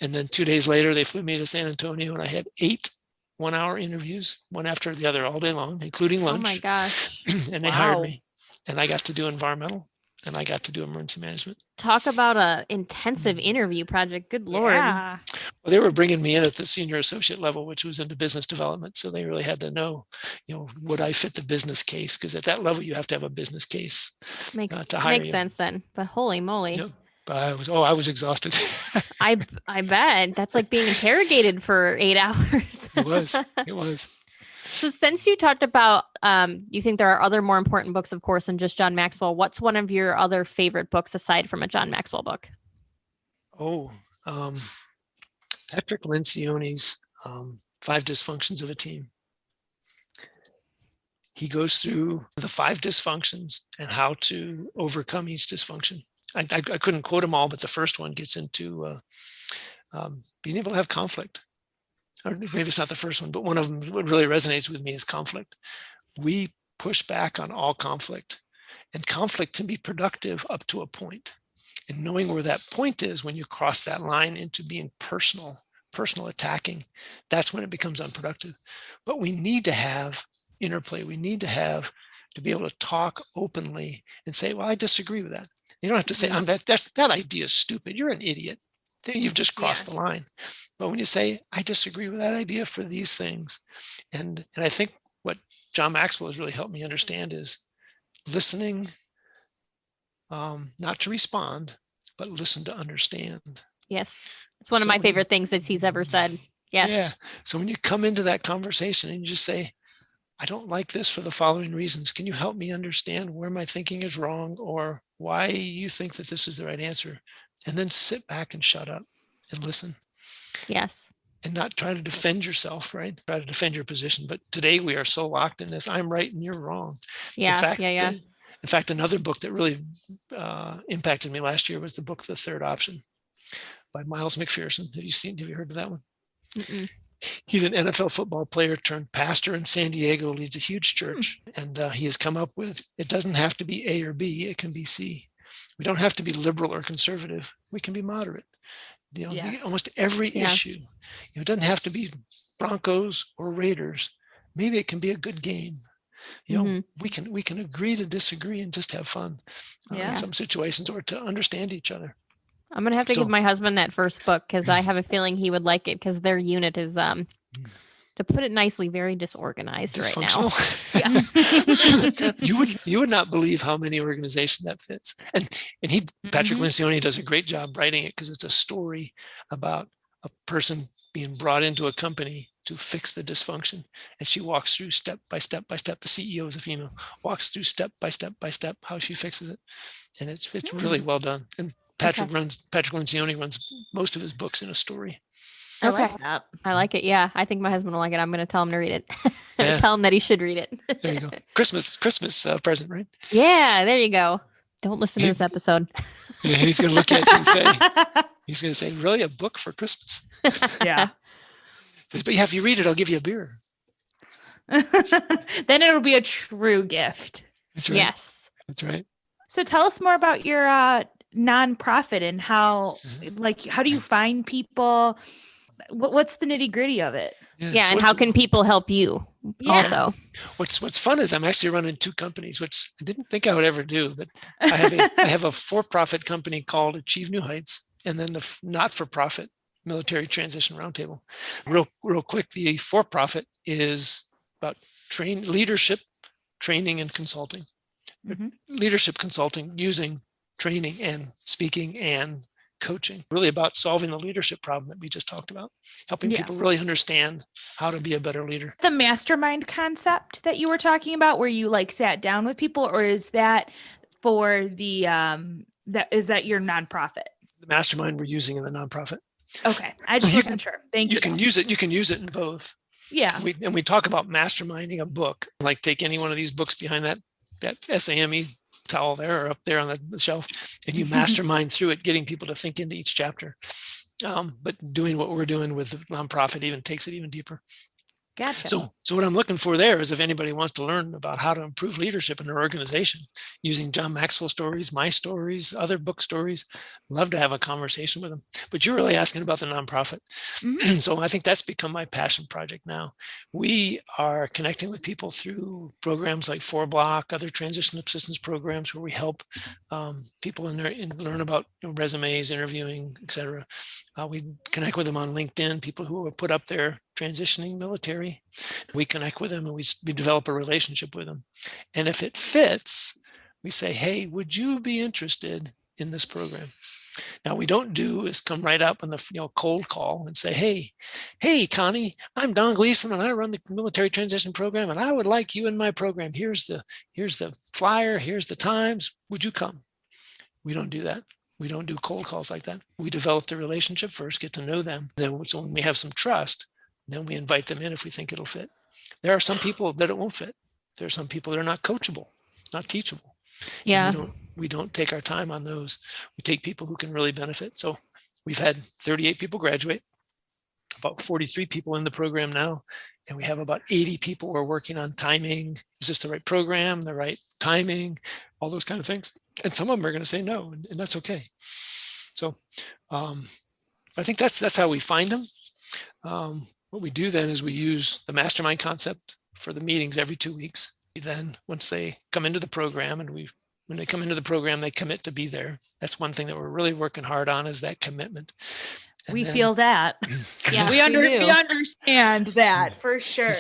And then 2 days later, they flew me to San Antonio, and I had 8 one-hour interviews, one after the other, all day long, including lunch. Oh my gosh. And they hired me, and I got to do environmental, and I got to do emergency management. Talk about a intensive interview project. Good Lord. Yeah. Well, they were bringing me in at the senior associate level, which was into business development. So they really had to know, would I fit the business case? Because at that level, you have to have a business case to hire Makes you. sense then. But holy moly. I was exhausted. I bet. That's like being interrogated for 8 hours. It was. So since you talked about, you think there are other more important books, of course, than just John Maxwell, what's one of your other favorite books aside from a John Maxwell book? Patrick Lencioni's 5 Dysfunctions of a Team. He goes through the 5 dysfunctions and how to overcome each dysfunction. I couldn't quote them all, but the first one gets into being able to have conflict. Or maybe it's not the first one, but one of them, what really resonates with me is conflict. We push back on all conflict, and conflict can be productive up to a point. And knowing where that point is, when you cross that line into being personal attacking, that's when it becomes unproductive. But we need to have interplay. We need to be able to talk openly and say, well, I disagree with that. You don't have to say, that idea is stupid. You're an idiot. Then you've just crossed the line. But when you say, I disagree with that idea for these things. And I think what John Maxwell has really helped me understand is listening, not to respond, but listen to understand. Yes. It's one of my favorite things that he's ever said. Yes. Yeah. So when you come into that conversation and you just say, I don't like this for the following reasons. Can you help me understand where my thinking is wrong or why you think that this is the right answer? And then sit back and shut up and listen. Yes. And not try to defend yourself, right? Try to defend your position. But today we are so locked in this, I'm right and you're wrong. Yeah. In fact, another book that really impacted me last year was the book, The Third Option by Miles McPherson. Have you heard of that one? Mm-mm. He's an NFL football player turned pastor in San Diego, leads a huge church. And he has come up with, it doesn't have to be A or B, it can be C. We don't have to be liberal or conservative. We can be moderate. Almost every issue. It doesn't have to be Broncos or Raiders. Maybe it can be a good game. We can agree to disagree and just have fun in some situations, or to understand each other. I'm going to have to give my husband that first book because I have a feeling he would like it because their unit is, to put it nicely, very disorganized right now. You would not believe how many organizations that fits. And Patrick Lencioni does a great job writing it because it's a story about a person being brought into a company to fix the dysfunction. And she walks through step by step by step. The CEO is a female, walks through step by step by step how she fixes it. And it's really well done. And Patrick Lencioni runs most of his books in a story. I like that. I like it. Yeah. I think my husband will like it. I'm going to tell him to read it. Yeah. Tell him that he should read it. There you go. Christmas present, right? Yeah, there you go. Don't listen to this episode. Yeah, he's going to look at you and say, really, a book for Christmas? Yeah. Says, but yeah, if you read it, I'll give you a beer. Then it'll be a true gift. That's right. Yes. That's right. So tell us more about your nonprofit and how do you find people? What's the nitty gritty of it? Yeah, and how can people help you also? What's fun is I'm actually running two companies, which I didn't think I would ever do, but I have a for-profit company called Achieve New Heights, and then the not-for-profit Military Transition Roundtable. Real quick, the for-profit is about leadership, training, and consulting. Mm-hmm. Leadership consulting using training and speaking and coaching, really about solving the leadership problem that we just talked about, helping people really understand how to be a better leader. The mastermind concept that you were talking about, where you sat down with people, or is that for the is that your nonprofit? The mastermind we're using in the nonprofit. Okay, I just wasn't sure. Thank you. You can use it in both. Yeah. We talk about masterminding a book, like take any one of these books behind that SAME towel there or up there on the shelf, and you mastermind through it, getting people to think into each chapter. But doing what we're doing with the nonprofit even takes it even deeper. Gotcha. So what I'm looking for there is if anybody wants to learn about how to improve leadership in their organization using John Maxwell stories, my stories, other book stories, love to have a conversation with them. But you're really asking about the nonprofit. Mm-hmm. So I think that's become my passion project now. We are connecting with people through programs like 4Block, other transition assistance programs where we help people learn about resumes, interviewing, etc. We connect with them on LinkedIn, people who have put up their transitioning military. We connect with them and we develop a relationship with them. And if it fits, we say, hey, would you be interested in this program? Now, we don't do is come right up on the cold call and say, hey, Connie, I'm Don Gleason and I run the military transition program and I would like you in my program. Here's the flyer, here's the times. Would you come? We don't do that. We don't do cold calls like that. We develop the relationship first, get to know them. Then so when we have some trust, then we invite them in if we think it'll fit. There are some people that it won't fit. There are some people that are not coachable, not teachable. Yeah. We don't take our time on those. We take people who can really benefit. So we've had 38 people graduate, about 43 people in the program now, and we have about 80 people who are working on timing. Is this the right program, the right timing, all those kind of things? And some of them are going to say no, and that's okay. So I think that's how we find them. What we do then is we use the mastermind concept for the meetings every 2 weeks. Then once they come into the program when they come into the program, they commit to be there. That's one thing that we're really working hard on is that commitment. And we feel that. Yeah, we understand that for sure.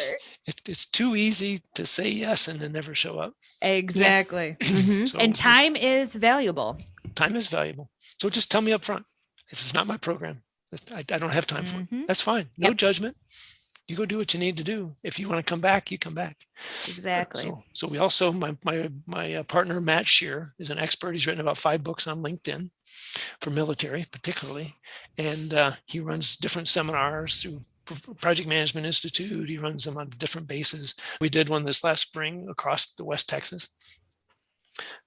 It's too easy to say yes and then never show up. Exactly. Yes. Mm-hmm. So, and time is valuable. Time is valuable. So just tell me up front, if it's not my program, I don't have time for it. That's fine. No judgment. You go do what you need to do. If you want to come back, you come back. Exactly. So we also, my partner, Matt Shear, is an expert. He's written about 5 books on LinkedIn for military, particularly. And he runs different seminars through Project Management Institute. He runs them on different bases. We did one this last spring across the West Texas.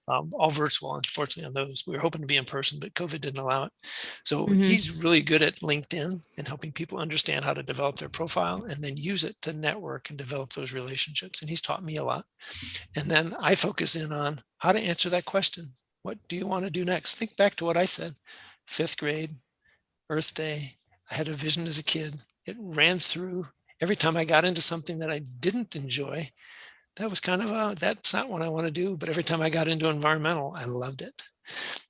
All virtual, unfortunately, on those. We were hoping to be in person, but COVID didn't allow it. So he's really good at LinkedIn and helping people understand how to develop their profile and then use it to network and develop those relationships. And he's taught me a lot. And then I focus in on how to answer that question. What do you want to do next? Think back to what I said. 5th grade, Earth Day. I had a vision as a kid. It ran through every time I got into something that I didn't enjoy. That was kind of that's not what I want to do. But every time I got into environmental, I loved it.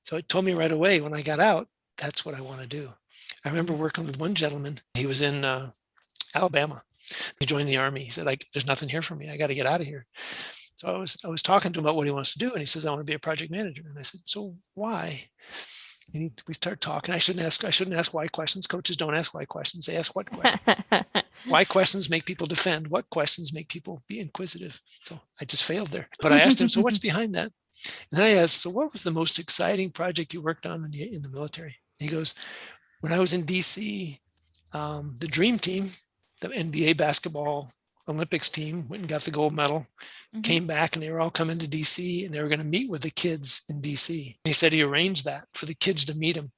So it told me right away when I got out, that's what I want to do. I remember working with one gentleman. He was in Alabama. He joined the Army. He said, there's nothing here for me. I got to get out of here. So I was talking to him about what he wants to do. And he says, I want to be a project manager. And I said, so why? And we start talking. I shouldn't ask why questions. Coaches don't ask why questions. They ask what questions. Why questions make people defend? What questions make people be inquisitive? So I just failed there. But I asked him, so what's behind that? And I asked, so what was the most exciting project you worked on in the military? He goes, when I was in DC, the dream team, the NBA basketball Olympics team, went and got the gold medal, came back, and they were all coming to DC, and they were going to meet with the kids in DC. He said he arranged that for the kids to meet him.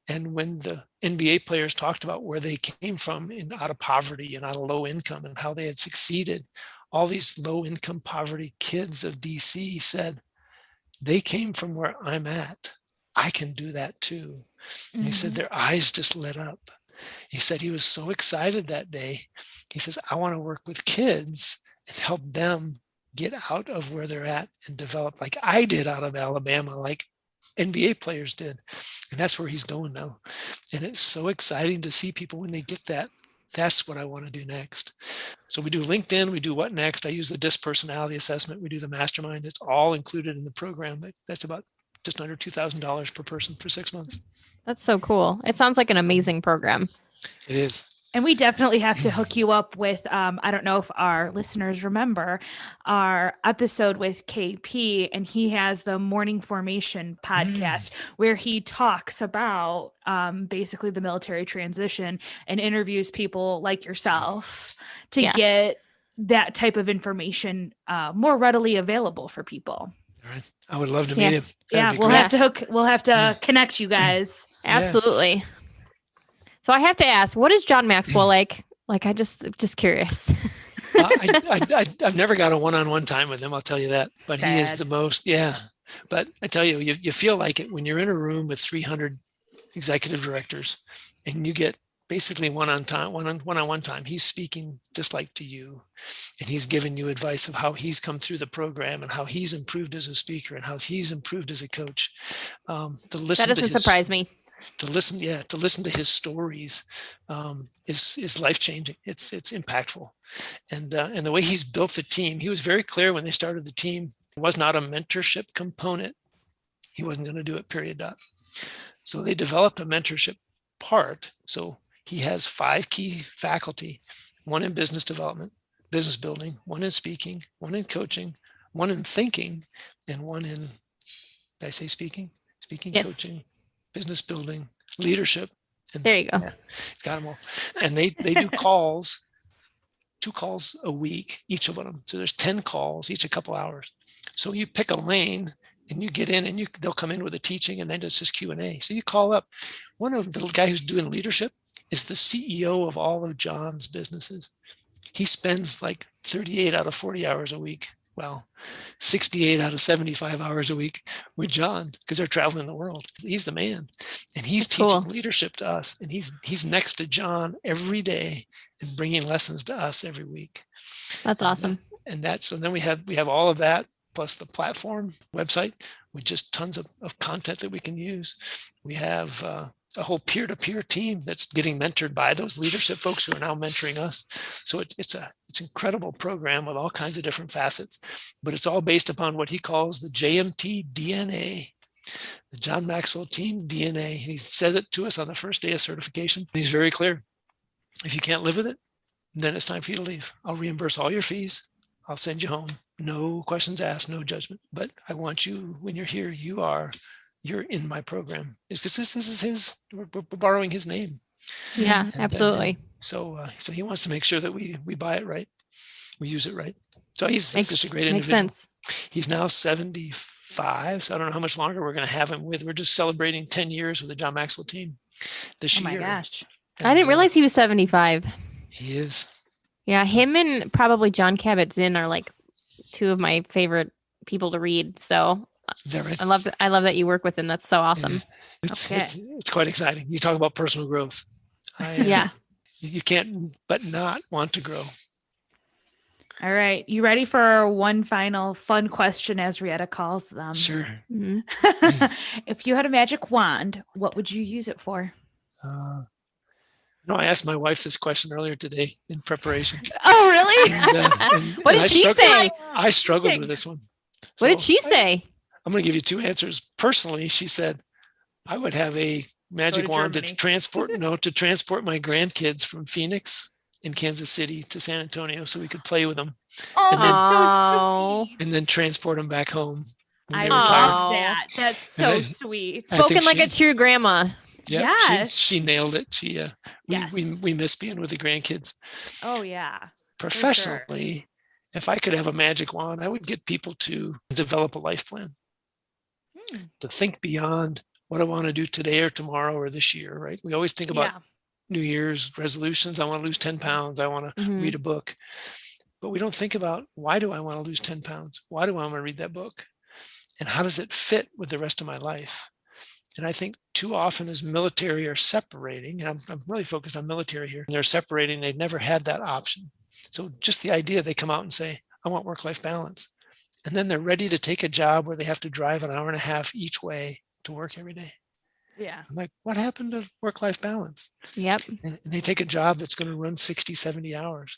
And when the NBA players talked about where they came from out of poverty and out of low income and how they had succeeded, all these low income poverty kids of DC said, they came from where I'm at. I can do that too. And he said their eyes just lit up. He said he was so excited that day. He says, I want to work with kids and help them get out of where they're at and develop like I did out of Alabama, like NBA players did. And that's where he's going now. And it's so exciting to see people when they get that. That's what I want to do next. So we do LinkedIn, we do what next? I use the DISC personality assessment. We do the Mastermind. It's all included in the program. That's about just under $2,000 per person for 6 months. That's so cool. It sounds like an amazing program. It is. And we definitely have to hook you up with, I don't know if our listeners remember our episode with KP, and he has the Morning Formation podcast where he talks about basically the military transition and interviews people like yourself to get that type of information more readily available for people. All right. I would love to meet him. We'll have to connect you guys. Absolutely. So I have to ask, what is John Maxwell like? Like, I just curious. I've never got a one-on-one time with him. I'll tell you that, but he is the most, but I tell you, you feel like it when you're in a room with 300 executive directors and you get basically one-on-one time. He's speaking just like to you, and he's giving you advice of how he's come through the program and how he's improved as a speaker and how he's improved as a coach. That doesn't surprise me. To listen to his stories is life-changing. It's impactful, and the way he's built the team, he was very clear when they started the team. It was not a mentorship component. He wasn't going to do it. Period. So they developed a mentorship part. So he has 5 key faculty: 1 in business development, business building, 1 in speaking, 1 in coaching, 1 in thinking, and 1 in, did I say speaking? Speaking, yes. Coaching, business building, leadership. And there you go. Yeah, got them all. And they do calls, 2 calls a week, each of them. So there's 10 calls, each a couple hours. So you pick a lane and you get in, and they'll come in with a teaching, and then it's just Q&A. So you call up. One of the guy who's doing leadership is the CEO of all of John's businesses. He spends like 38 out of 40 hours a week. Well, 68 out of 75 hours a week with John, because they're traveling the world. He's the man, and he's teaching leadership to us, and he's next to John every day and bringing lessons to us every week. That's awesome. And then we have all of that plus the platform website with just tons of content that we can use. We have a whole peer-to-peer team that's getting mentored by those leadership folks who are now mentoring us. So it's an incredible program with all kinds of different facets, but it's all based upon what he calls the JMT DNA, the John Maxwell Team DNA. And he says it to us on the first day of certification. He's very clear. If you can't live with it, then it's time for you to leave. I'll reimburse all your fees. I'll send you home. No questions asked, no judgment. But I want you, when you're here, you're in my program. It's because this is his, we're borrowing his name. Yeah, and absolutely. So he wants to make sure that we buy it right. We use it right. So he's just a great individual. Makes sense. He's now 75. So I don't know how much longer we're going to have him with. We're just celebrating 10 years with the John Maxwell team this year. Oh my gosh. And I didn't realize he was 75. He is. Yeah, him and probably John Kabat-Zinn are like 2 of my favorite people to read. So is that right? I love that you work with him. That's so awesome. Yeah. It's quite exciting. You talk about personal growth. You can't but not want to grow. All right. You ready for one final fun question, as Rietta calls them? Sure. Mm-hmm. If you had a magic wand, what would you use it for? I asked my wife this question earlier today in preparation. Oh, really? What did she say? I struggled with this one. What did she say? I'm going to give you 2 answers. Personally, she said, I would have a magic wand to Germany. transport my grandkids from Phoenix in Kansas City to San Antonio so we could play with them Oh, And then- that's Oh. so sweet. and then transport them back home when I they retired. love that. That's And so I- sweet. I think Spoken like she- a true grandma. Yep, Yes. she nailed it. Yes. We miss being with the grandkids. Oh yeah. Professionally, if I could have a magic wand, I would get people to develop a life plan, to think beyond what I want to do today or tomorrow or this year, right? We always think about Yeah. New Year's resolutions. I want to lose 10 pounds. I want to Mhm. read a book. But we don't think about, why do I want to lose 10 pounds? Why do I want to read that book? And how does it fit with the rest of my life? And I think too often as military are separating, and I'm really focused on military here, they're separating, they've never had that option. So just the idea, they come out and say, I want work-life balance. And then they're ready to take a job where they have to drive an hour and a half each way to work every day. Yeah. I'm like, what happened to work-life balance? Yep. And they take a job that's going to run 60, 70 hours.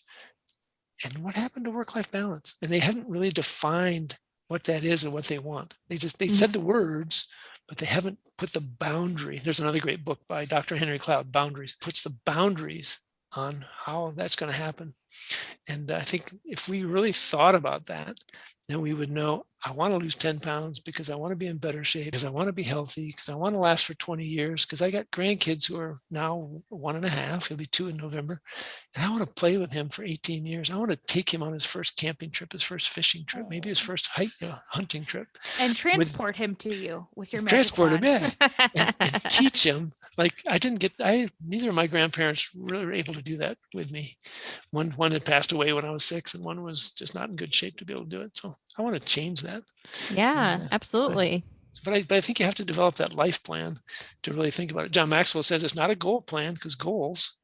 And what happened to work-life balance? And they haven't really defined what that is and what they want. They said the words, but they haven't put the boundary. There's another great book by Dr. Henry Cloud, Boundaries, puts the boundaries on how that's going to happen. And I think if we really thought about that, then we would know, I want to lose 10 pounds because I want to be in better shape, because I want to be healthy, because I want to last for 20 years, because I got grandkids who are now 1.5, he'll be 2 in November. And I want to play with him for 18 years. I want to take him on his first camping trip, his first fishing trip, maybe his first hunting trip. And transport him to you with your magic Transport him, wand. yeah. And teach him. Like neither of my grandparents really were able to do that with me. One had passed away when I was 6 and one was just not in good shape to be able to do it. So I want to change that. Yeah, Yeah. absolutely. But I think you have to develop that life plan to really think about it. John Maxwell says it's not a goal plan because goals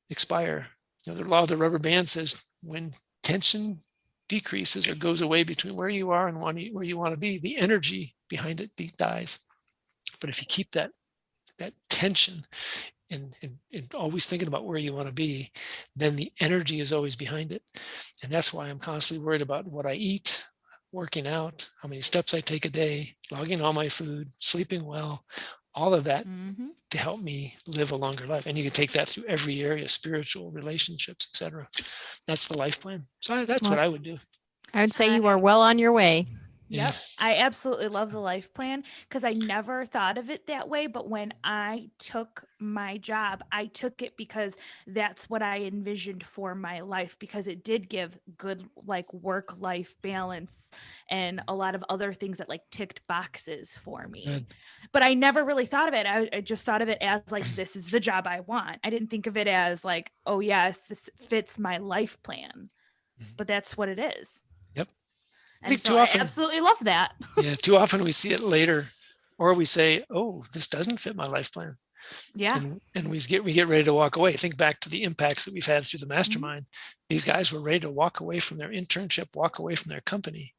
expire. The law of the rubber band says when tension decreases or goes away between where you are and where you want to be, the energy behind it dies. But if you keep that tension and always thinking about where you want to be, then the energy is always behind it. And that's why I'm constantly worried about what I eat, working out, how many steps I take a day, logging all my food, sleeping well, all of that to help me live a longer life. And you can take that through every area, spiritual, relationships, etc. That's the life plan. So that's what I would do. I would say you are well on your way. Yep. I absolutely love the life plan because I never thought of it that way. But when I took my job, I took it because that's what I envisioned for my life, because it did give good like work-life balance and a lot of other things that like ticked boxes for me. Good. But I never really thought of it. I just thought of it as like, this is the job I want. I didn't think of it as like, oh yes, this fits my life plan. But that's what it is. Yep. And think so too often- I absolutely love that. Yeah. Too often we see it later, or we say, "Oh, this doesn't fit my life plan," Yeah. and we get ready to walk away. Think back to the impacts that we've had through the Mastermind. These guys were ready to walk away from their internship, walk away from their company,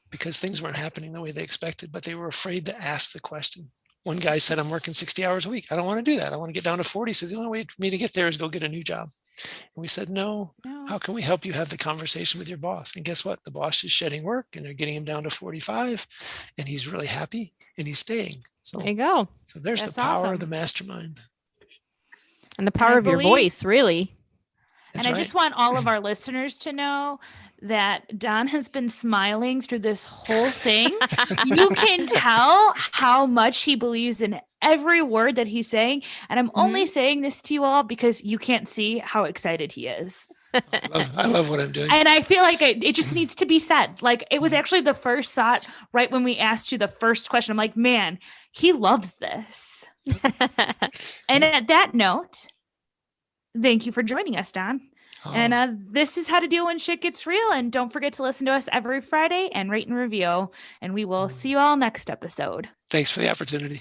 because things weren't happening the way they expected, but they were afraid to ask the question. One guy said, I'm working 60 hours a week. I don't want to do that. I want to get down to 40. So the only way for me to get there is go get a new job. And we said, no, how can we help you have the conversation with your boss? And guess what? The boss is shedding work and they're getting him down to 45 and he's really happy and he's staying. So There you go. So there's That's the power awesome. of the Mastermind. And the power I of your believe- voice, really. That's and I right. just want all of our listeners to know that Don has been smiling through this whole thing. You can tell how much he believes in every word that he's saying. And I'm only saying this to you all because you can't see how excited he is. I love what I'm doing. And I feel like it just needs to be said. Like, it was actually the first thought right when we asked you the first question. I'm like, man, he loves this. And at that note, thank you for joining us, Don. Oh, And this is how to deal when shit gets real. And don't forget to listen to us every Friday and rate and review. And we will see you all next episode. thanks for the opportunity.